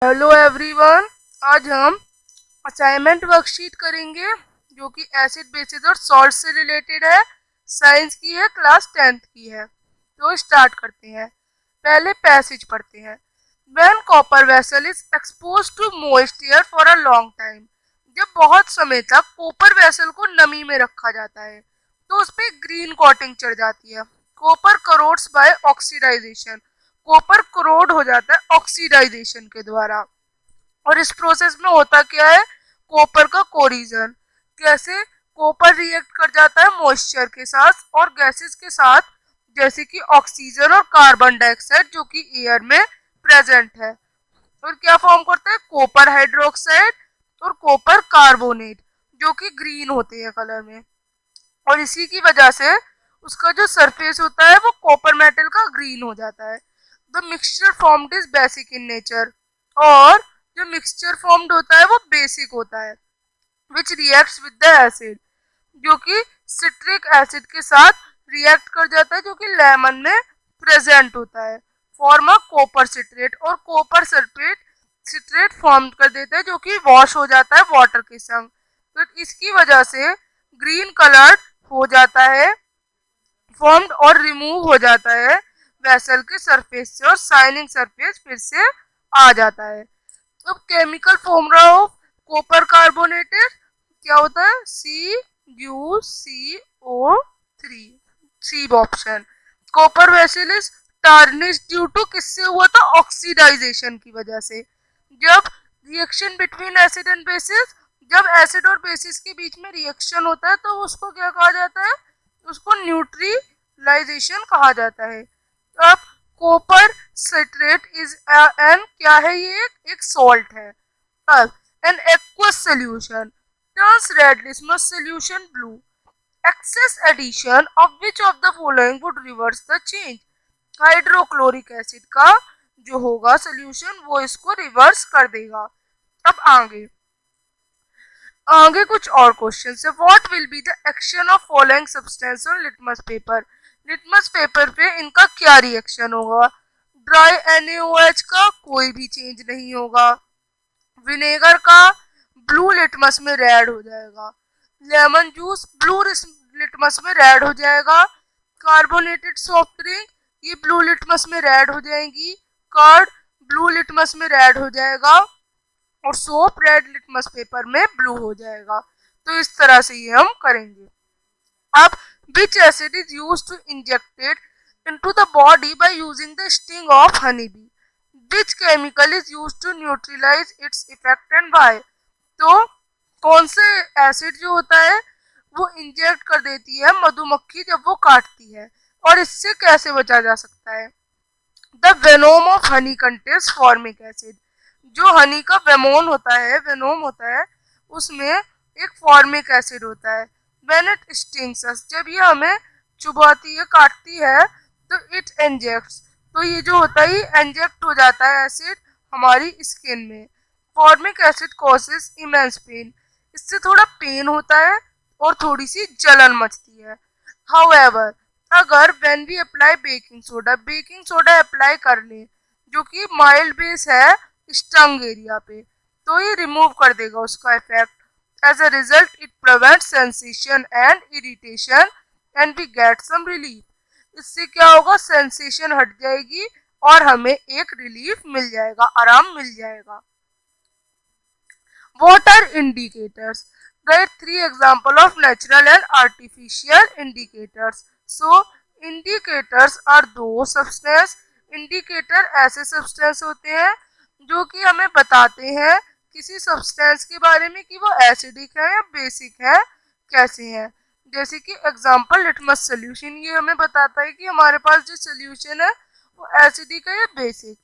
Hello everyone, आज हम assignment worksheet करेंगे जो कि एसिड बेसिस और सॉल्ट से रिलेटेड है। साइंस की है, क्लास 10th की है। तो स्टार्ट करते हैं। पहले पैसेज पढ़ते हैं। When copper vessel is expose to moist air for a long time, जब बहुत समय तक कॉपर वेसल को नमी में रखा जाता है तो उस पर ग्रीन कोटिंग चढ़ जाती है। Copper corrodes by oxidisation, copper corrode हो जाता है ऑक्सीडाइजेशन के द्वारा। और इस प्रोसेस में होता क्या है, कॉपर का कोरिजन। कैसे कॉपर रिएक्ट कर जाता है मॉइस्चर के साथ और गैसेस के साथ, जैसे कि ऑक्सीजन और कार्बन डाइऑक्साइड जो कि एयर में प्रेजेंट है। और क्या फॉर्म करता है, कॉपर हाइड्रोक्साइड और कॉपर कार्बोनेट, जो कि ग्रीन होते हैं कलर में। और इसी की वजह से उसका जो सरफेस होता है वो कॉपर मेटल का ग्रीन हो जाता है। The mixture formed is basic in nature, और जो मिक्सचर फॉर्म्ड होता है वो बेसिक होता है। विच रिएक्ट्स विद द एसिड, जो कि सिट्रिक एसिड के साथ रिएक्ट कर जाता है, जो कि लेमन में प्रेजेंट होता है। फॉर्म अ कॉपर सिट्रेट, और कॉपर सल्फेट सिट्रेट फॉर्म कर देता है जो कि वॉश हो जाता है वाटर के संग। तो इसकी वजह से ग्रीन कलर हो जाता है, फॉर्म्ड और रिमूव हो जाता है वेसल के सरफेस से, और शाइनिंग सरफेस फिर से आ जाता है। अब chemical formula of copper carbonated क्या होता है, CuCO3, C option. Copper vessel is tarnish due to, किससे हुआ था, ऑक्सीडाइजेशन की वजह से। जब reaction between acid and bases, जब एसिड और बेसिस के बीच में रिएक्शन होता है तो उसको क्या कहा जाता है, उसको न्यूट्रलाइजेशन कहा जाता है। अब कॉपर सिट्रेट इज एन, क्या है ये, एक सॉल्ट है। अब an aqueous solution turns red litmus solution blue, excess addition of which of the following would reverse the change। Hydrochloric acid का जो होगा सोल्यूशन वो इसको रिवर्स कर देगा। अब आगे आगे कुछ और क्वेश्चन है। What will be the action of following substance on litmus paper, litmus paper पे इनका क्या रिएक्शन होगा। ड्राई NaOH का कोई भी चेंज नहीं होगा। विनेगर का ब्लू लिटमस में रेड हो जाएगा। लेमन जूस ब्लू लिटमस में रेड हो जाएगा। कार्बोनेटेड सॉफ्ट ड्रिंक ये ब्लू लिटमस में रेड हो जाएंगी। कर्ड ब्लू लिटमस में रेड हो जाएगा, और सोप रेड लिटमस पेपर में ब्लू हो जाएगा। तो इस तरह से ये हम करेंगे। अब which acid is used to injected into the body by using the sting of honeybee, which chemical is used to neutralize its effect and why। तो कौन से एसिड जो होता है वो इंजेक्ट कर देती है मधुमक्खी जब वो काटती है, और इससे कैसे बचा जा सकता है। The Venom of honey contains formic acid, जो हनी का वेमोन होता है, वेनोम होता है, उसमें एक फॉर्मिक एसिड होता है। व्हेन इट स्टिंग्स अस, जब ये हमें चुभाती है, काटती है, तो इट इंजेक्ट्स, तो ये जो होता है ये इंजेक्ट हो जाता है एसिड हमारी स्किन में। Formic acid causes immense pain, इससे थोड़ा पेन होता है और थोड़ी सी जलन मचती है। हाउएवर, अगर when we apply baking soda apply कर ले जो कि माइल्ड बेस है स्टंग एरिया पे, तो ये रिमूव कर देगा उसका effect. As a result it prevents sensation and irritation and we get some relief. इससे क्या होगा, सेंसेशन हट जाएगी और हमें एक रिलीफ मिल जाएगा, आराम मिल जाएगा। What are indicators? Write 3 examples of natural and artificial indicators. So, indicators are those substance, indicator ऐसे substance होते हैं जो कि हमें बताते हैं किसी substance के बारे में कि वो acidic है या basic है, कैसे है। जैसे कि एग्जाम्पल लिटमस सोल्यूशन, ये हमें बताता है कि हमारे पास जो सोल्यूशन है वो एसिडिक है या बेसिक।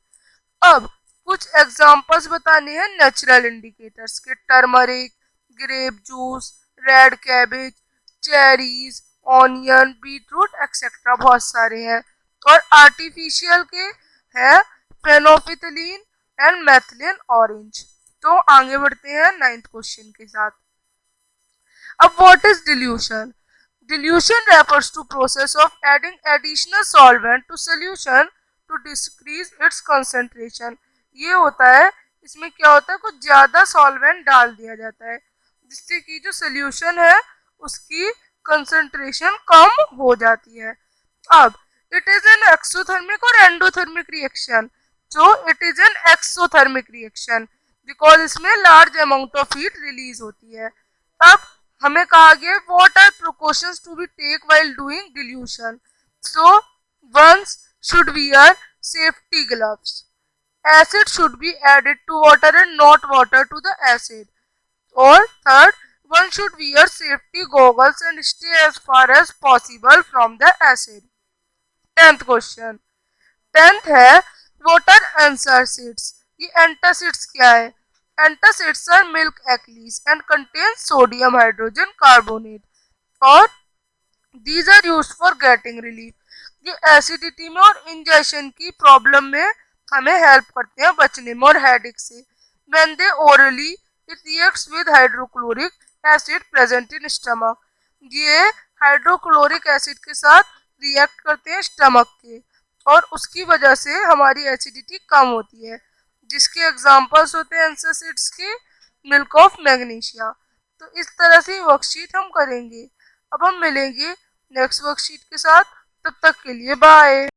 अब कुछ एग्जांपल्स बताने हैं नेचुरल इंडिकेटर्स के। Turmeric, grape juice, red cabbage, cherries, onion, beetroot etcetera, बहुत सारे हैं। और आर्टिफिशियल के हैं फेनोफिथलीन एंड मेथिलीन ऑरेंज। तो आगे बढ़ते हैं 9th क्वेश्चन के साथ। अब what is dilution? Dilution refers to process of adding additional solvent to solution to decrease its concentration। ये होता है इसमें क्या होता है, कुछ ज्यादा सॉल्वेंट डाल दिया जाता है जिससे कि जो सोल्यूशन है उसकी कंसंट्रेशन कम हो जाती है। अब इट इज एन एक्सोथर्मिक और endothermic reaction. So it is an exothermic reaction because इसमें large amount of heat release होती है। अब हमें कहा गया what are precautions to be take while doing dilution. So ones should wear safety gloves, acid should be added to water and not water to the acid, or third, one should wear safety goggles and stay as far as possible from the acid। 10th question, 10th है what are antacids। ये antacids क्या है? Antacids are milk alkalis and contain sodium hydrogen carbonate और these are used for getting relief. ये acidity में और injection की problem में हमें हेल्प करते हैं बचने में और हेडेक से। When they orally it reacts with hydrochloric acid present in stomach. ये हाइड्रोक्लोरिक एसिड के साथ रिएक्ट करते हैं स्टमक के और उसकी वजह से हमारी एसिडिटी कम होती है, जिसके एग्जांपल्स होते हैं एंटासिड्स के मिल्क ऑफ मैग्नीशिया। तो इस तरह से वर्कशीट हम करेंगे। अब हम मिलेंगे नेक्स्ट वर्कशीट के साथ, तब तक के लिए बाय।